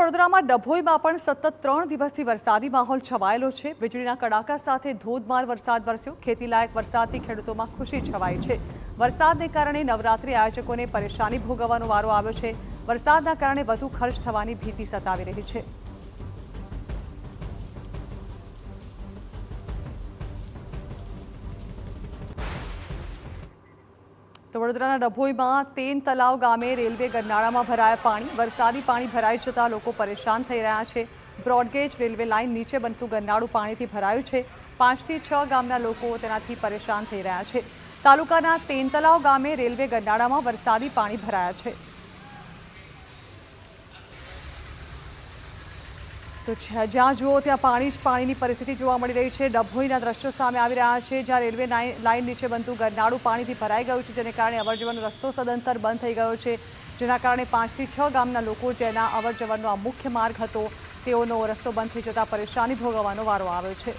વડોદરામાં ડભોઈમાં પણ સતત 3 દિવસથી વરસાદી માહોલ છવાયેલો છે। વીજળીના કડાકા સાથે ધોધમાર વરસાદ વરસ્યો। ખેતીલાયક વરસાદથી ખેડૂતોમાં ખુશી છવાઈ છે। વરસાદને કારણે નવરાત્રી આયોજકોને પરેશાની ભોગવવાનો વારો આવ્યો છે। વરસાદના કારણે વધુ ખર્ચ થવાની ભીતિ સતાવી રહી છે। તો વડોદરાના ડભોઈમાં તેન તલાવ ગામે રેલવે ગરનાળામાં ભરાયા પાણી। વરસાદી પાણી ભરાઈ જતા લોકો પરેશાન થઈ રહ્યા છે। બ્રોડગેજ રેલવે લાઇન નીચે બનતું ગરનાળું પાણીથી ભરાયું છે। 5 થી 6 ગામના લોકો તેનાથી પરેશાન થઈ રહ્યા છે। તાલુકાના તેન તલાવ ગામે રેલવે ગરનાળામાં વરસાદી પાણી ભરાયા છે। તો જ્યાં જુઓ ત્યાં પાણી જ પાણીની પરિસ્થિતિ જોવા મળી રહી છે। ડભોઈના દ્રશ્યો સામે આવી રહ્યા છે, જ્યાં રેલવે લાઇન નીચે બનતું ગરનાળું પાણીથી ભરાઈ ગયું છે, જેને કારણે અવરજવરનો રસ્તો સદંતર બંધ થઈ ગયો છે। જેના કારણે 5 થી 6 ગામના લોકો જેના અવરજવરનો આ મુખ્ય માર્ગ હતો, તેઓનો રસ્તો બંધ થઈ જતા પરેશાની ભોગવવાનો વારો આવ્યો છે।